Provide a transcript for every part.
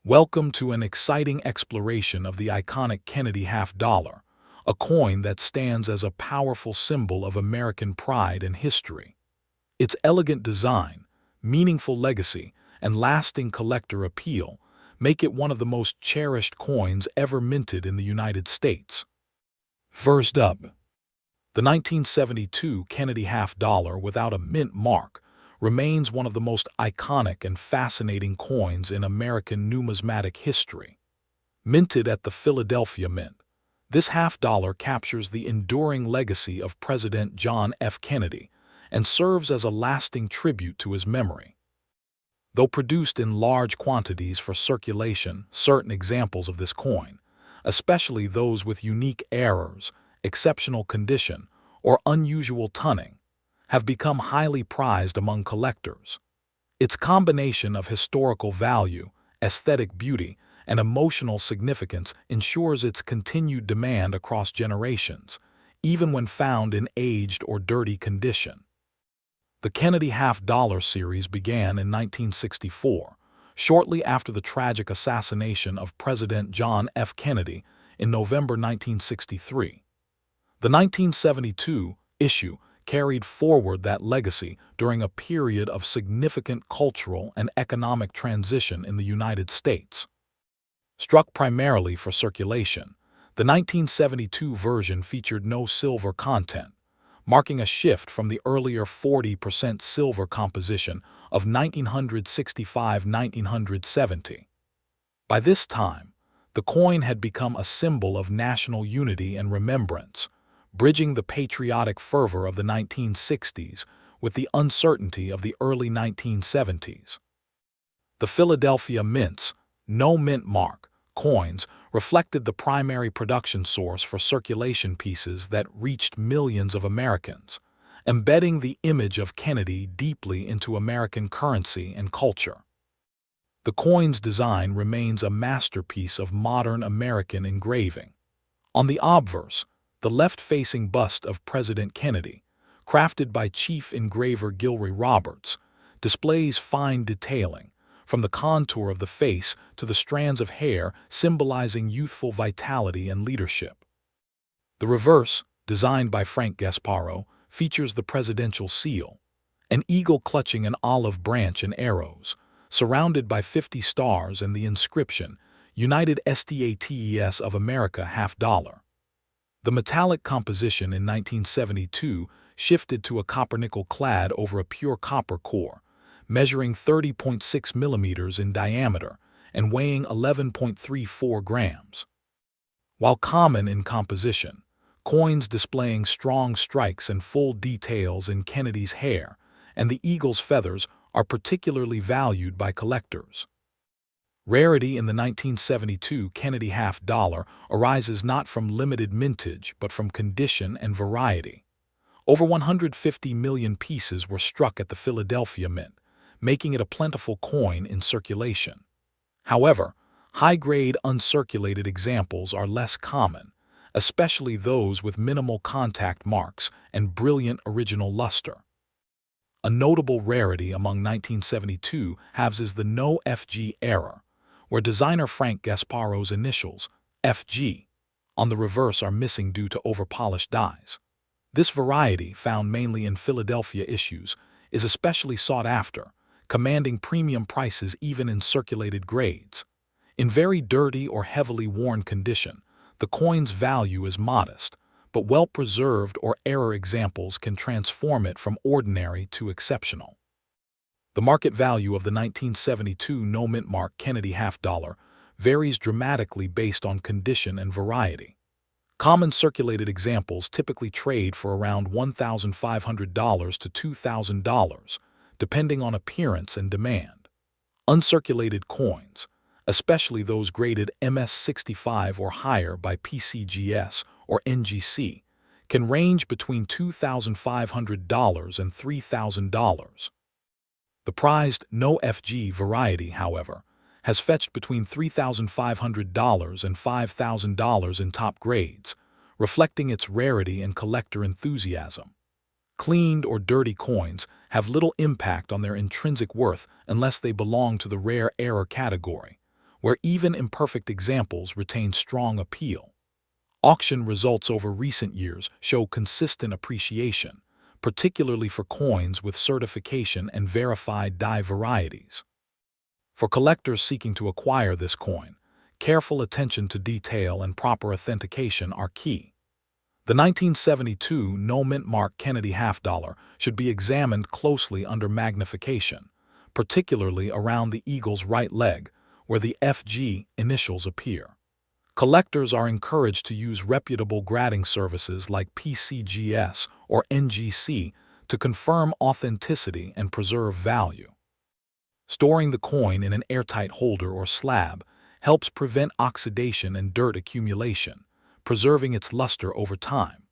Welcome to an exciting exploration of the iconic Kennedy half-dollar, a coin that stands as a powerful symbol of American pride and history. Its elegant design, meaningful legacy, and lasting collector appeal make it one of the most cherished coins ever minted in the United States. First up, the 1972 Kennedy half-dollar without a mint mark remains one of the most iconic and fascinating coins in American numismatic history. Minted at the Philadelphia Mint, this half-dollar captures the enduring legacy of President John F. Kennedy and serves as a lasting tribute to his memory. Though produced in large quantities for circulation, certain examples of this coin, especially those with unique errors, exceptional condition, or unusual tunning, have become highly prized among collectors. Its combination of historical value, aesthetic beauty, and emotional significance ensures its continued demand across generations, even when found in aged or dirty condition. The Kennedy half-dollar series began in 1964, shortly after the tragic assassination of President John F. Kennedy in November 1963. The 1972 issue carried forward that legacy during a period of significant cultural and economic transition in the United States. Struck primarily for circulation, the 1972 version featured no silver content, marking a shift from the earlier 40% silver composition of 1965–1970. By this time, the coin had become a symbol of national unity and remembrance, bridging the patriotic fervor of the 1960s with the uncertainty of the early 1970s. The Philadelphia Mint's no mint mark coins reflected the primary production source for circulation pieces that reached millions of Americans, embedding the image of Kennedy deeply into American currency and culture. The coin's design remains a masterpiece of modern American engraving. On the obverse, the left-facing bust of President Kennedy, crafted by Chief Engraver Gilroy Roberts, displays fine detailing, from the contour of the face to the strands of hair symbolizing youthful vitality and leadership. The reverse, designed by Frank Gasparo, features the presidential seal, an eagle clutching an olive branch and arrows, surrounded by 50 stars and the inscription, United States of America half-dollar. The metallic composition in 1972 shifted to a copper-nickel clad over a pure copper core, measuring 30.6 millimeters in diameter and weighing 11.34 grams. While common in composition, coins displaying strong strikes and full details in Kennedy's hair and the eagle's feathers are particularly valued by collectors. Rarity in the 1972 Kennedy half-dollar arises not from limited mintage but from condition and variety. Over 150 million pieces were struck at the Philadelphia Mint, making it a plentiful coin in circulation. However, high-grade uncirculated examples are less common, especially those with minimal contact marks and brilliant original luster. A notable rarity among 1972 halves is the no FG error, where designer Frank Gasparo's initials, FG, on the reverse are missing due to overpolished dies. This variety, found mainly in Philadelphia issues, is especially sought after, commanding premium prices even in circulated grades. In very dirty or heavily worn condition, the coin's value is modest, but well-preserved or error examples can transform it from ordinary to exceptional. The market value of the 1972 no mint mark Kennedy half-dollar varies dramatically based on condition and variety. Common circulated examples typically trade for around $1,500 to $2,000, depending on appearance and demand. Uncirculated coins, especially those graded MS65 or higher by PCGS or NGC, can range between $2,500 and $3,000. The prized no FG variety, however, has fetched between $3,500 and $5,000 in top grades, reflecting its rarity and collector enthusiasm. Cleaned or dirty coins have little impact on their intrinsic worth unless they belong to the rare error category, where even imperfect examples retain strong appeal. Auction results over recent years show consistent appreciation, particularly for coins with certification and verified die varieties. For collectors seeking to acquire this coin, careful attention to detail and proper authentication are key. The 1972 no-mint mark Kennedy half-dollar should be examined closely under magnification, particularly around the eagle's right leg, where the FG initials appear. Collectors are encouraged to use reputable grading services like PCGS or NGC to confirm authenticity and preserve value. Storing the coin in an airtight holder or slab helps prevent oxidation and dirt accumulation, preserving its luster over time.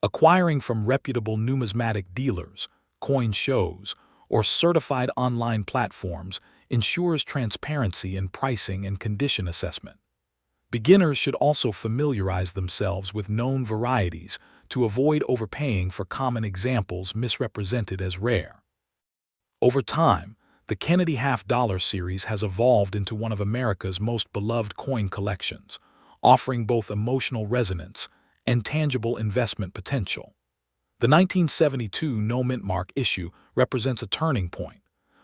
Acquiring from reputable numismatic dealers, coin shows, or certified online platforms ensures transparency in pricing and condition assessment. Beginners should also familiarize themselves with known varieties to avoid overpaying for common examples misrepresented as rare. Over time, the Kennedy half-dollar series has evolved into one of America's most beloved coin collections, offering both emotional resonance and tangible investment potential. The 1972 no-mint mark issue represents a turning point,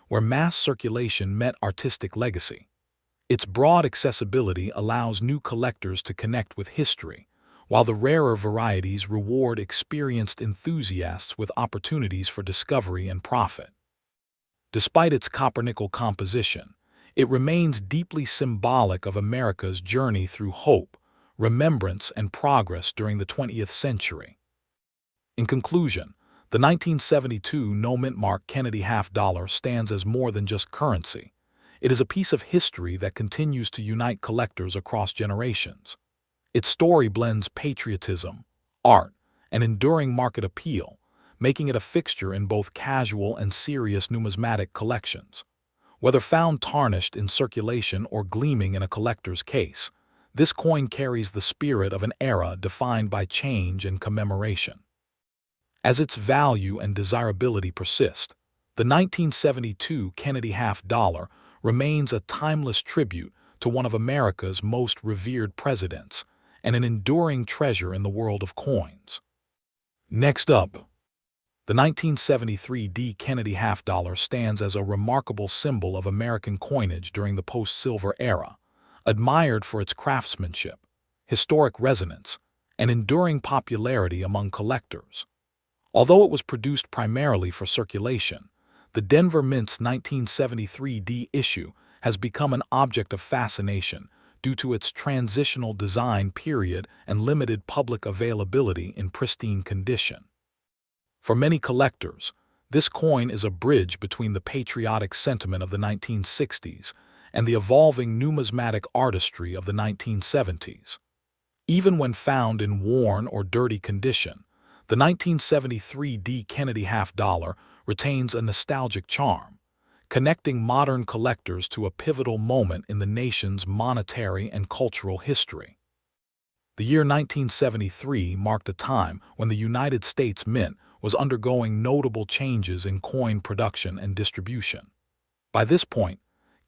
where mass circulation met artistic legacy. Its broad accessibility allows new collectors to connect with history, while the rarer varieties reward experienced enthusiasts with opportunities for discovery and profit. Despite its copper-nickel composition, it remains deeply symbolic of America's journey through hope, remembrance, and progress during the 20th century. In conclusion, the 1972 no-mint mark Kennedy half-dollar stands as more than just currency. It is a piece of history that continues to unite collectors across generations. Its story blends patriotism, art, and enduring market appeal, making it a fixture in both casual and serious numismatic collections. Whether found tarnished in circulation or gleaming in a collector's case, this coin carries the spirit of an era defined by change and commemoration. As its value and desirability persist, the 1972 Kennedy half-dollar remains a timeless tribute to one of America's most revered presidents and an enduring treasure in the world of coins. Next up, the 1973 D. Kennedy half-dollar stands as a remarkable symbol of American coinage during the post-silver era, admired for its craftsmanship, historic resonance, and enduring popularity among collectors. Although it was produced primarily for circulation, the Denver Mint's 1973 D issue has become an object of fascination due to its transitional design period and limited public availability in pristine condition. For many collectors, this coin is a bridge between the patriotic sentiment of the 1960s and the evolving numismatic artistry of the 1970s. Even when found in worn or dirty condition, the 1973 D. Kennedy half-dollar retains a nostalgic charm, connecting modern collectors to a pivotal moment in the nation's monetary and cultural history. The year 1973 marked a time when the United States Mint was undergoing notable changes in coin production and distribution. By this point,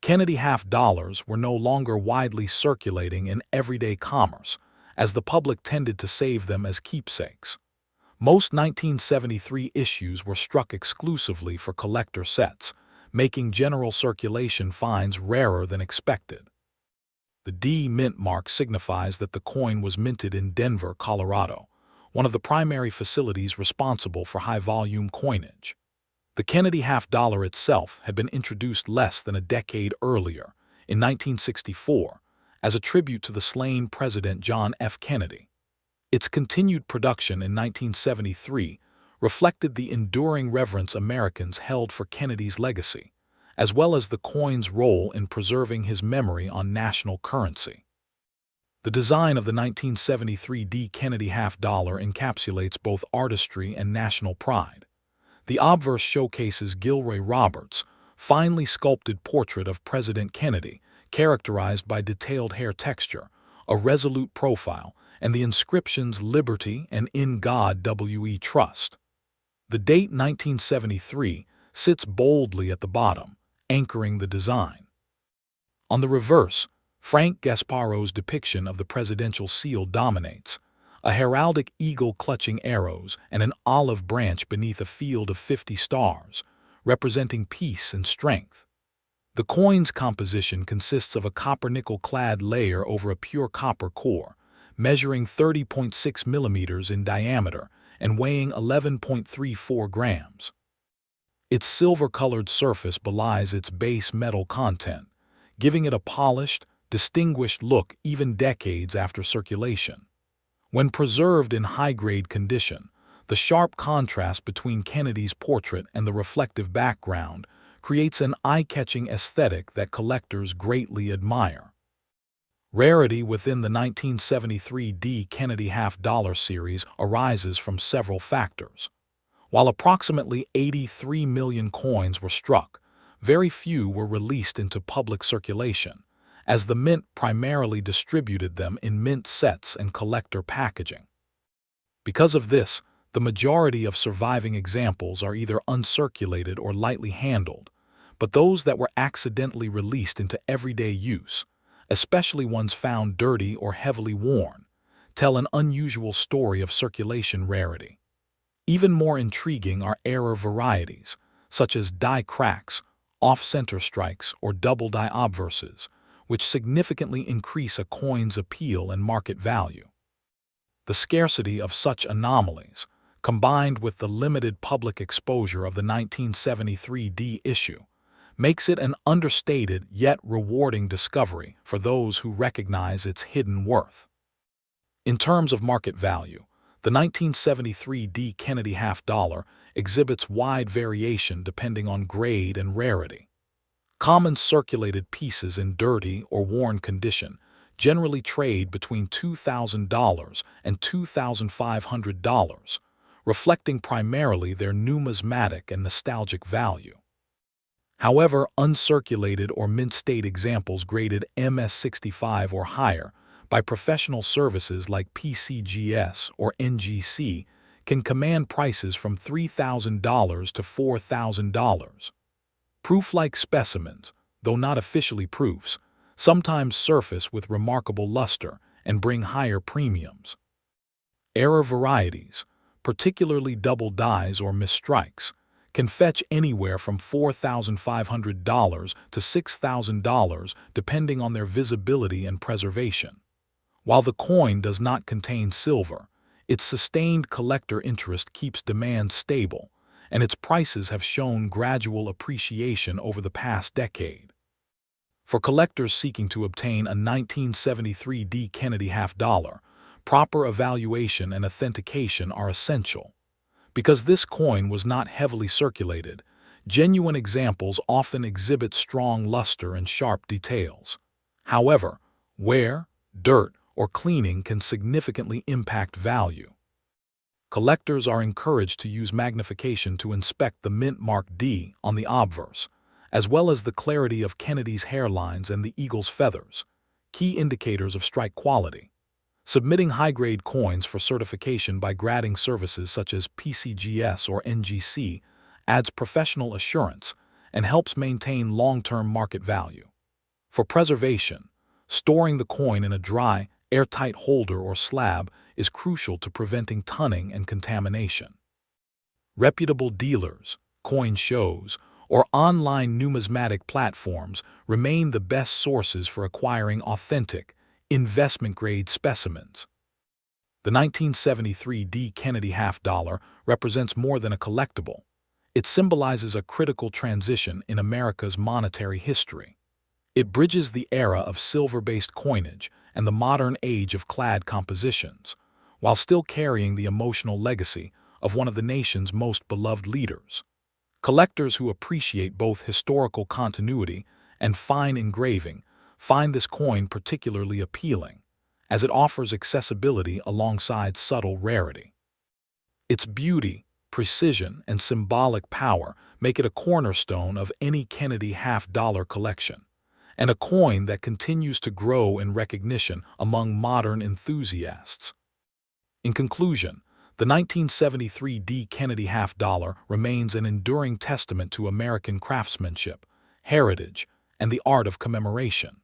Kennedy half-dollars were no longer widely circulating in everyday commerce, as the public tended to save them as keepsakes. Most 1973 issues were struck exclusively for collector sets, making general circulation finds rarer than expected. The D mint mark signifies that the coin was minted in Denver, Colorado, one of the primary facilities responsible for high-volume coinage. The Kennedy half-dollar itself had been introduced less than a decade earlier, in 1964, as a tribute to the slain President John F. Kennedy. Its continued production in 1973 reflected the enduring reverence Americans held for Kennedy's legacy, as well as the coin's role in preserving his memory on national currency. The design of the 1973 D. Kennedy half-dollar encapsulates both artistry and national pride. The obverse showcases Gilroy Roberts' finely sculpted portrait of President Kennedy, characterized by detailed hair texture, a resolute profile, and the inscriptions "Liberty" and "In God We Trust." The date 1973 sits boldly at the bottom, anchoring the design. On the reverse, Frank Gasparo's depiction of the presidential seal dominates, a heraldic eagle clutching arrows and an olive branch beneath a field of 50 stars, representing peace and strength. The coin's composition consists of a copper-nickel-clad layer over a pure copper core, measuring 30.6 millimeters in diameter and weighing 11.34 grams. Its silver-colored surface belies its base metal content, giving it a polished, distinguished look even decades after circulation. When preserved in high-grade condition, the sharp contrast between Kennedy's portrait and the reflective background creates an eye-catching aesthetic that collectors greatly admire. Rarity within the 1973 D. Kennedy half-dollar series arises from several factors. While approximately 83 million coins were struck, very few were released into public circulation, as the mint primarily distributed them in mint sets and collector packaging. Because of this, the majority of surviving examples are either uncirculated or lightly handled, but those that were accidentally released into everyday use, especially ones found dirty or heavily worn, tell an unusual story of circulation rarity. Even more intriguing are error varieties, such as die cracks, off-center strikes, or double die obverses, which significantly increase a coin's appeal and market value. The scarcity of such anomalies, combined with the limited public exposure of the 1973 D issue, makes it an understated yet rewarding discovery for those who recognize its hidden worth. In terms of market value, the 1973 D. Kennedy half-dollar exhibits wide variation depending on grade and rarity. Common circulated pieces in dirty or worn condition generally trade between $2,000 and $2,500, reflecting primarily their numismatic and nostalgic value. However, uncirculated or mint-state examples graded MS65 or higher by professional services like PCGS or NGC can command prices from $3,000 to $4,000. Proof-like specimens, though not officially proofs, sometimes surface with remarkable luster and bring higher premiums. Error varieties, particularly double dies or misstrikes, can fetch anywhere from $4,500 to $6,000 depending on their visibility and preservation. While the coin does not contain silver, its sustained collector interest keeps demand stable, and its prices have shown gradual appreciation over the past decade. For collectors seeking to obtain a 1973 D. Kennedy half-dollar, proper evaluation and authentication are essential. Because this coin was not heavily circulated, genuine examples often exhibit strong luster and sharp details. However, wear, dirt, or cleaning can significantly impact value. Collectors are encouraged to use magnification to inspect the mint mark D on the obverse, as well as the clarity of Kennedy's hairlines and the eagle's feathers, key indicators of strike quality. Submitting high-grade coins for certification by grading services such as PCGS or NGC adds professional assurance and helps maintain long-term market value. For preservation, storing the coin in a dry, airtight holder or slab is crucial to preventing tunning and contamination. Reputable dealers, coin shows, or online numismatic platforms remain the best sources for acquiring authentic, investment-grade specimens. The 1973 D. Kennedy half-dollar represents more than a collectible. It symbolizes a critical transition in America's monetary history. It bridges the era of silver-based coinage and the modern age of clad compositions, while still carrying the emotional legacy of one of the nation's most beloved leaders. Collectors who appreciate both historical continuity and fine engraving find this coin particularly appealing, as it offers accessibility alongside subtle rarity. Its beauty, precision, and symbolic power make it a cornerstone of any Kennedy half-dollar collection, and a coin that continues to grow in recognition among modern enthusiasts. In conclusion, the 1973 D. Kennedy half-dollar remains an enduring testament to American craftsmanship, heritage, and the art of commemoration.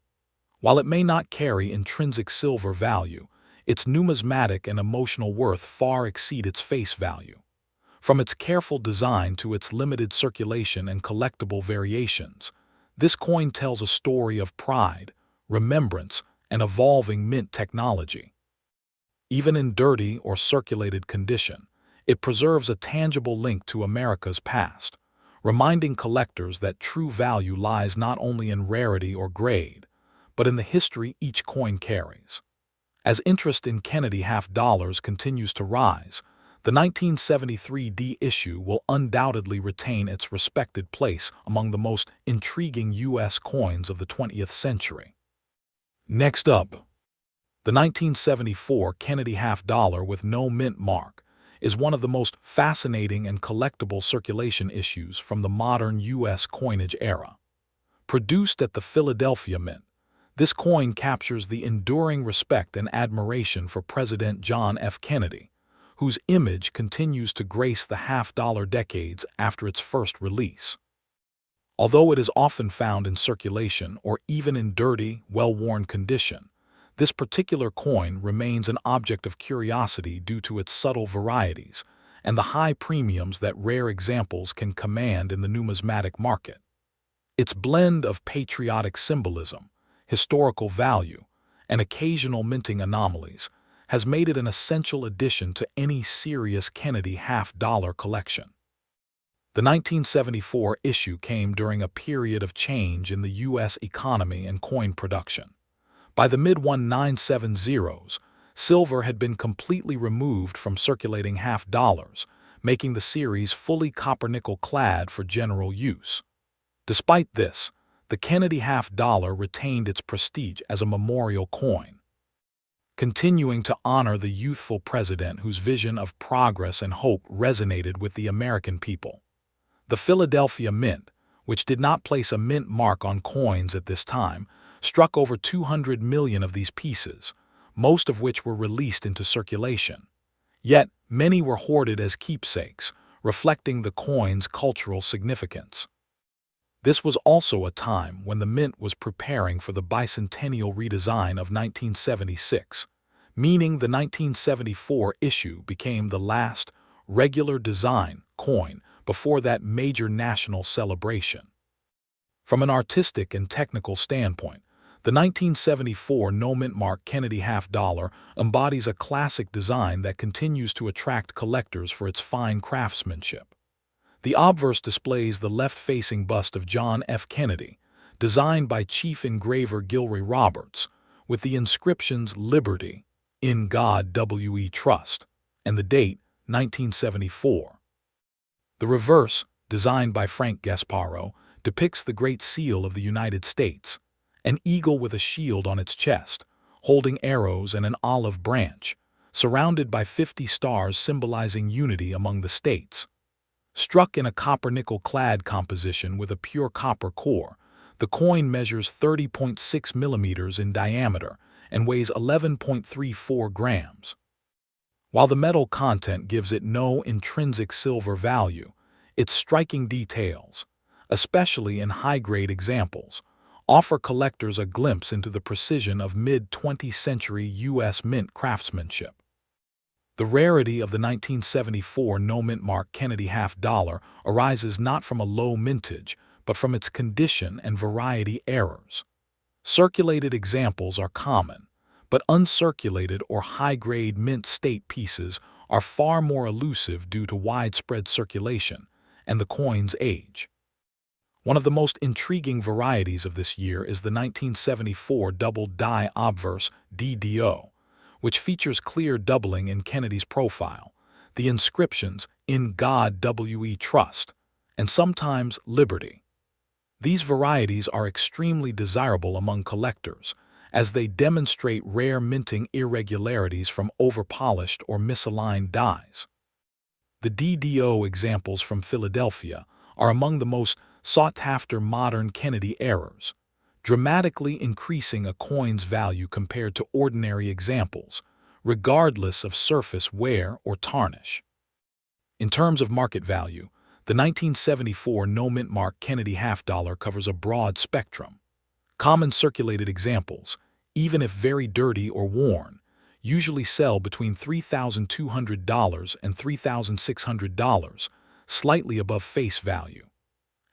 While it may not carry intrinsic silver value, its numismatic and emotional worth far exceed its face value. From its careful design to its limited circulation and collectible variations, this coin tells a story of pride, remembrance, and evolving mint technology. Even in dirty or circulated condition, it preserves a tangible link to America's past, reminding collectors that true value lies not only in rarity or grade, but in the history each coin carries. As interest in Kennedy half dollars continues to rise, the 1973 D issue will undoubtedly retain its respected place among the most intriguing U.S. coins of the 20th century. Next up, the 1974 Kennedy half dollar with no mint mark is one of the most fascinating and collectible circulation issues from the modern U.S. coinage era. Produced at the Philadelphia Mint, this coin captures the enduring respect and admiration for President John F. Kennedy, whose image continues to grace the half-dollar decades after its first release. Although it is often found in circulation or even in dirty, well-worn condition, this particular coin remains an object of curiosity due to its subtle varieties and the high premiums that rare examples can command in the numismatic market. Its blend of patriotic symbolism, historical value, and occasional minting anomalies has made it an essential addition to any serious Kennedy half-dollar collection. The 1974 issue came during a period of change in the U.S. economy and coin production. By the mid-1970s, silver had been completely removed from circulating half dollars, making the series fully copper-nickel clad for general use. Despite this, the Kennedy half dollar retained its prestige as a memorial coin, continuing to honor the youthful president whose vision of progress and hope resonated with the American people. The Philadelphia Mint, which did not place a mint mark on coins at this time, struck over 200 million of these pieces, most of which were released into circulation. Yet, many were hoarded as keepsakes, reflecting the coin's cultural significance. This was also a time when the Mint was preparing for the bicentennial redesign of 1976, meaning the 1974 issue became the last regular design coin before that major national celebration. From an artistic and technical standpoint, the 1974 no-mint mark Kennedy half dollar embodies a classic design that continues to attract collectors for its fine craftsmanship. The obverse displays the left-facing bust of John F. Kennedy, designed by Chief Engraver Gilroy Roberts, with the inscriptions Liberty, In God We Trust, and the date 1974. The reverse, designed by Frank Gasparo, depicts the Great Seal of the United States, an eagle with a shield on its chest, holding arrows and an olive branch, surrounded by 50 stars symbolizing unity among the states. Struck in a copper-nickel clad composition with a pure copper core, the coin measures 30.6 millimeters in diameter and weighs 11.34 grams. While the metal content gives it no intrinsic silver value, its striking details, especially in high-grade examples, offer collectors a glimpse into the precision of mid-20th century U.S. mint craftsmanship. The rarity of the 1974 no-mint mark Kennedy half dollar arises not from a low mintage, but from its condition and variety errors. Circulated examples are common, but uncirculated or high-grade mint state pieces are far more elusive due to widespread circulation and the coin's age. One of the most intriguing varieties of this year is the 1974 double die obverse DDO, which features clear doubling in Kennedy's profile, the inscriptions In God We Trust, and sometimes Liberty. These varieties are extremely desirable among collectors, as they demonstrate rare minting irregularities from overpolished or misaligned dies. The DDO examples from Philadelphia are among the most sought-after modern Kennedy errors, dramatically increasing a coin's value compared to ordinary examples, regardless of surface wear or tarnish. In terms of market value, the 1974 no-mint mark Kennedy half dollar covers a broad spectrum. Common circulated examples, even if very dirty or worn, usually sell between $3,200 and $3,600, slightly above face value.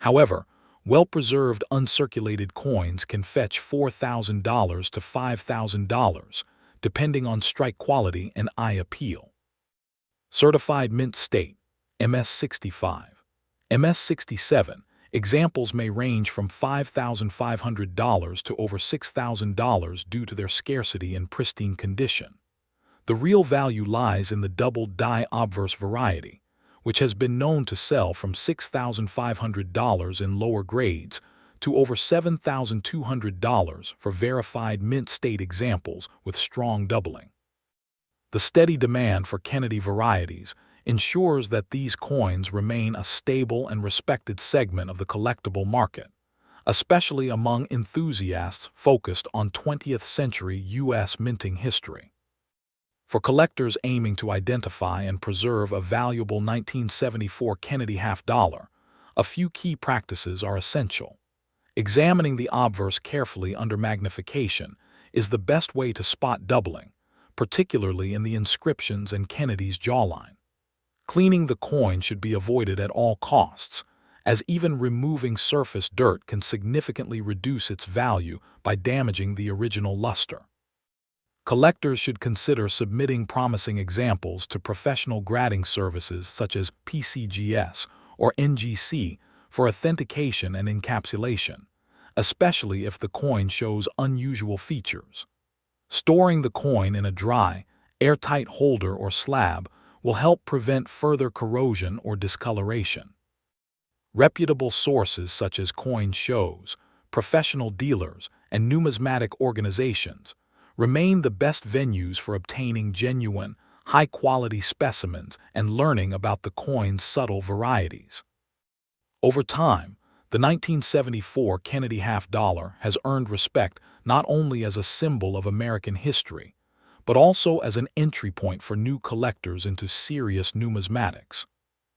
However, well-preserved uncirculated coins can fetch $4,000 to $5,000, depending on strike quality and eye appeal. Certified Mint State, MS-65, MS-67, examples may range from $5,500 to over $6,000 due to their scarcity and pristine condition. The real value lies in the double die obverse variety, which has been known to sell from $6,500 in lower grades to over $7,200 for verified mint state examples with strong doubling. The steady demand for Kennedy varieties ensures that these coins remain a stable and respected segment of the collectible market, especially among enthusiasts focused on 20th century U.S. minting history. For collectors aiming to identify and preserve a valuable 1974 Kennedy half-dollar, a few key practices are essential. Examining the obverse carefully under magnification is the best way to spot doubling, particularly in the inscriptions and Kennedy's jawline. Cleaning the coin should be avoided at all costs, as even removing surface dirt can significantly reduce its value by damaging the original luster. Collectors should consider submitting promising examples to professional grading services such as PCGS or NGC for authentication and encapsulation, especially if the coin shows unusual features. Storing the coin in a dry, airtight holder or slab will help prevent further corrosion or discoloration. Reputable sources such as coin shows, professional dealers, and numismatic organizations remain the best venues for obtaining genuine, high-quality specimens and learning about the coin's subtle varieties. Over time, the 1974 Kennedy half-dollar has earned respect not only as a symbol of American history, but also as an entry point for new collectors into serious numismatics.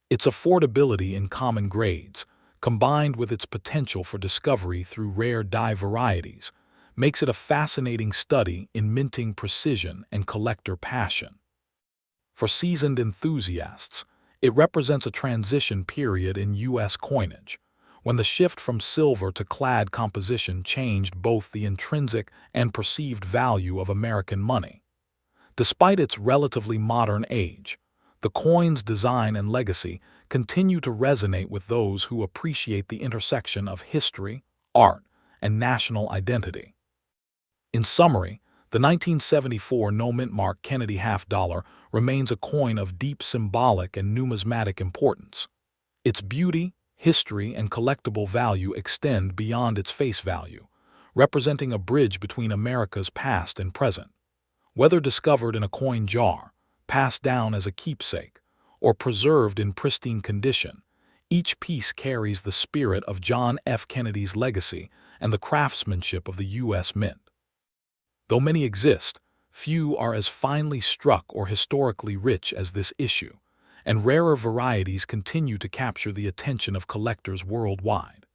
Its affordability in common grades, combined with its potential for discovery through rare die varieties, makes it a fascinating study in minting precision and collector passion. For seasoned enthusiasts, it represents a transition period in U.S. coinage, when the shift from silver to clad composition changed both the intrinsic and perceived value of American money. Despite its relatively modern age, the coin's design and legacy continue to resonate with those who appreciate the intersection of history, art, and national identity. In summary, the 1974 no-mint mark Kennedy half-dollar remains a coin of deep symbolic and numismatic importance. Its beauty, history, and collectible value extend beyond its face value, representing a bridge between America's past and present. Whether discovered in a coin jar, passed down as a keepsake, or preserved in pristine condition, each piece carries the spirit of John F. Kennedy's legacy and the craftsmanship of the U.S. Mint. Though many exist, few are as finely struck or historically rich as this issue, and rarer varieties continue to capture the attention of collectors worldwide.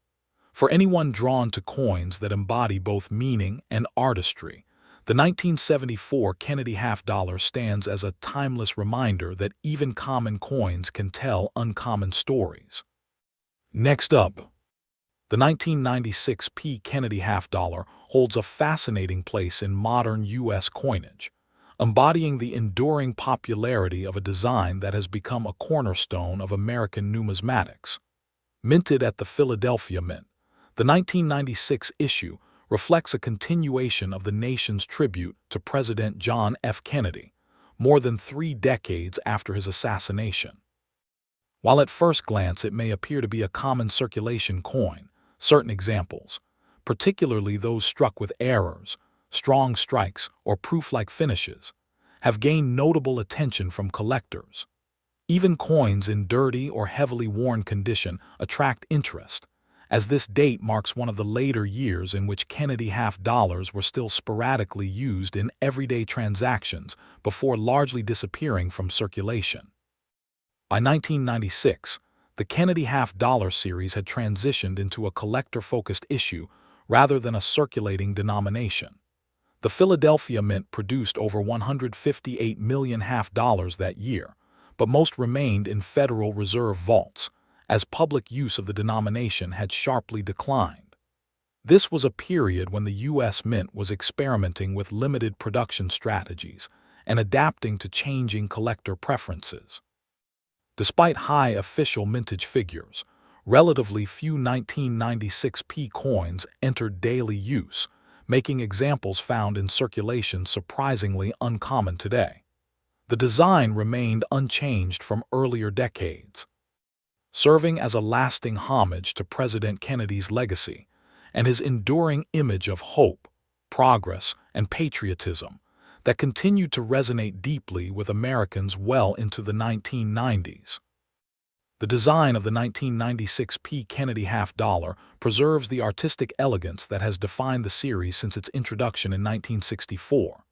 For anyone drawn to coins that embody both meaning and artistry, the 1974 Kennedy half-dollar stands as a timeless reminder that even common coins can tell uncommon stories. Next up, the 1996 P. Kennedy half-dollar holds a fascinating place in modern U.S. coinage, embodying the enduring popularity of a design that has become a cornerstone of American numismatics. Minted at the Philadelphia Mint, the 1996 issue reflects a continuation of the nation's tribute to President John F. Kennedy, more than 3 decades after his assassination. While at first glance it may appear to be a common circulation coin, certain examples, particularly those struck with errors, strong strikes, or proof-like finishes, have gained notable attention from collectors. Even coins in dirty or heavily worn condition attract interest, as this date marks one of the later years in which Kennedy half-dollars were still sporadically used in everyday transactions before largely disappearing from circulation. By 1996, the Kennedy half-dollar series had transitioned into a collector-focused issue rather than a circulating denomination. The Philadelphia Mint produced over 158 million half-dollars that year, but most remained in Federal Reserve vaults, as public use of the denomination had sharply declined. This was a period when the U.S. Mint was experimenting with limited production strategies and adapting to changing collector preferences. Despite high official mintage figures, relatively few 1996 P coins entered daily use, making examples found in circulation surprisingly uncommon today. The design remained unchanged from earlier decades, serving as a lasting homage to President Kennedy's legacy and his enduring image of hope, progress, and patriotism that continued to resonate deeply with Americans well into the 1990s. The design of the 1996 P. Kennedy half-dollar preserves the artistic elegance that has defined the series since its introduction in 1964.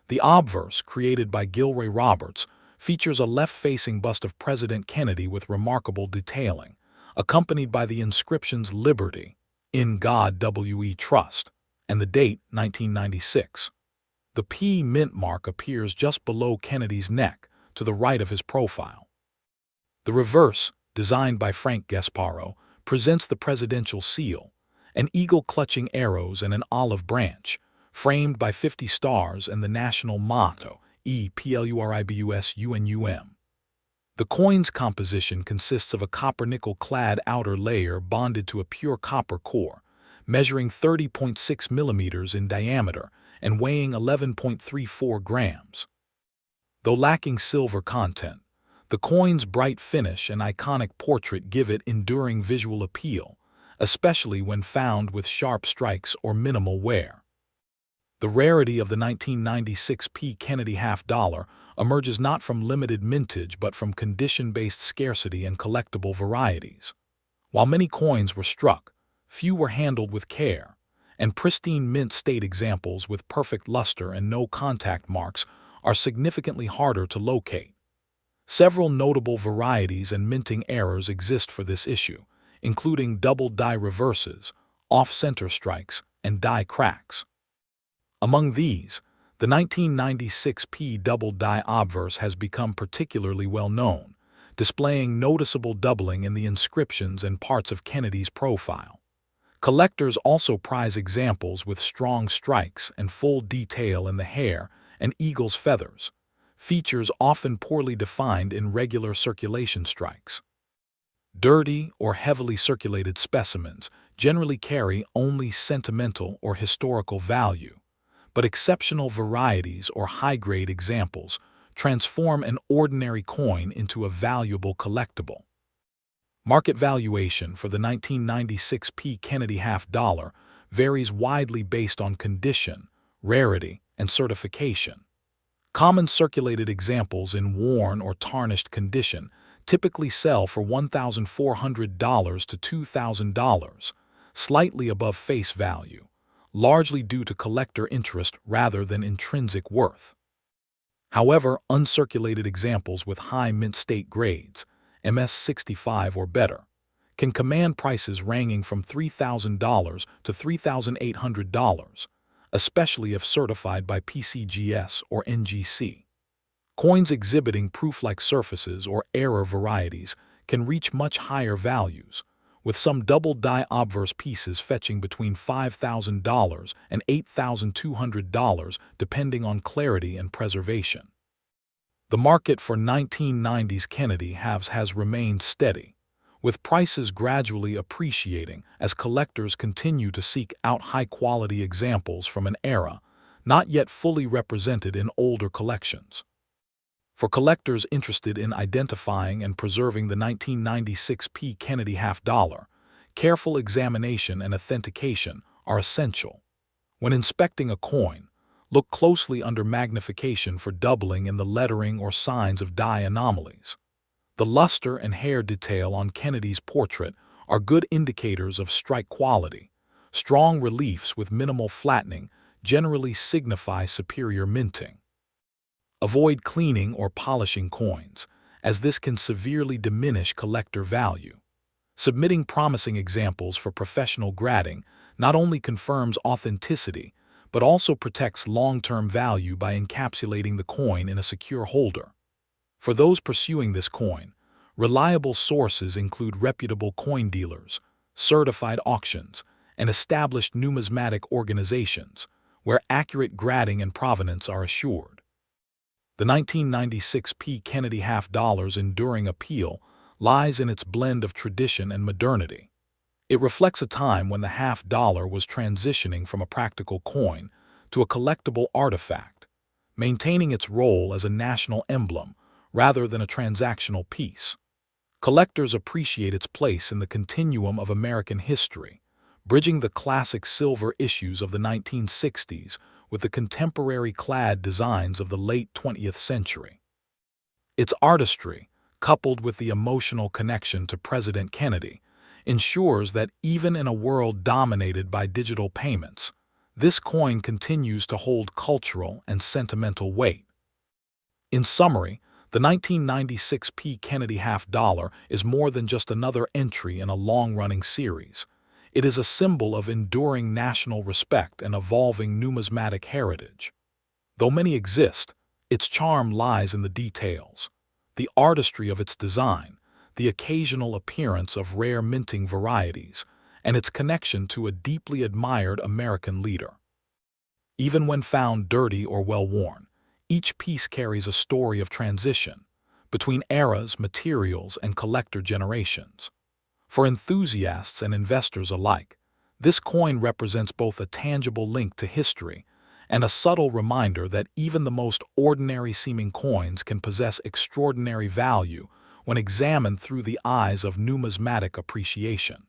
The obverse, created by Gilroy Roberts, features a left-facing bust of President Kennedy with remarkable detailing, accompanied by the inscriptions Liberty, In God We Trust, and the date 1996. The P mint mark appears just below Kennedy's neck, to the right of his profile. The reverse, designed by Frank Gasparo, presents the presidential seal, an eagle clutching arrows and an olive branch, framed by 50 stars and the national motto, E-Pluribus-Unum. The coin's composition consists of a copper-nickel-clad outer layer bonded to a pure copper core, measuring 30.6 millimeters in diameter and weighing 11.34 grams. Though lacking silver content, the coin's bright finish and iconic portrait give it enduring visual appeal, especially when found with sharp strikes or minimal wear. The rarity of the 1996 P. Kennedy half-dollar emerges not from limited mintage but from condition-based scarcity and collectible varieties. While many coins were struck, few were handled with care, and pristine mint state examples with perfect luster and no contact marks are significantly harder to locate. Several notable varieties and minting errors exist for this issue, including double die reverses, off-center strikes, and die cracks. Among these, the 1996 P double die obverse has become particularly well known, displaying noticeable doubling in the inscriptions and parts of Kennedy's profile. Collectors also prize examples with strong strikes and full detail in the hair and eagle's feathers, features often poorly defined in regular circulation strikes. Dirty or heavily circulated specimens generally carry only sentimental or historical value, but exceptional varieties or high-grade examples transform an ordinary coin into a valuable collectible. Market valuation for the 1996 P. Kennedy half-dollar varies widely based on condition, rarity, and certification. Common circulated examples in worn or tarnished condition typically sell for $1,400 to $2,000, slightly above face value, largely due to collector interest rather than intrinsic worth. However, uncirculated examples with high mint state grades, MS-65 or better, can command prices ranging from $3,000 to $3,800, especially if certified by PCGS or NGC. Coins exhibiting proof-like surfaces or error varieties can reach much higher values, with some double die obverse pieces fetching between $5,000 and $8,200 depending on clarity and preservation. The market for 1990s Kennedy halves has remained steady, with prices gradually appreciating as collectors continue to seek out high-quality examples from an era not yet fully represented in older collections. For collectors interested in identifying and preserving the 1996 P. Kennedy half-dollar, careful examination and authentication are essential. When inspecting a coin, look closely under magnification for doubling in the lettering or signs of die anomalies. The luster and hair detail on Kennedy's portrait are good indicators of strike quality. Strong reliefs with minimal flattening generally signify superior minting. Avoid cleaning or polishing coins, as this can severely diminish collector value. Submitting promising examples for professional grading not only confirms authenticity, but also protects long-term value by encapsulating the coin in a secure holder. For those pursuing this coin, reliable sources include reputable coin dealers, certified auctions, and established numismatic organizations, where accurate grading and provenance are assured. The 1996 P. Kennedy half dollar's enduring appeal lies in its blend of tradition and modernity. It reflects a time when the half dollar was transitioning from a practical coin to a collectible artifact, maintaining its role as a national emblem rather than a transactional piece. Collectors appreciate its place in the continuum of American history, bridging the classic silver issues of the 1960s with the contemporary clad designs of the late 20th century. Its artistry, coupled with the emotional connection to President Kennedy, ensures that even in a world dominated by digital payments, this coin continues to hold cultural and sentimental weight. In summary, the 1996 P. Kennedy half dollar is more than just another entry in a long-running series. It is a symbol of enduring national respect and evolving numismatic heritage. Though many exist, its charm lies in the details, the artistry of its design, the occasional appearance of rare minting varieties, and its connection to a deeply admired American leader. Even when found dirty or well-worn, each piece carries a story of transition between eras, materials, and collector generations. For enthusiasts and investors alike, this coin represents both a tangible link to history and a subtle reminder that even the most ordinary-seeming coins can possess extraordinary value when examined through the eyes of numismatic appreciation.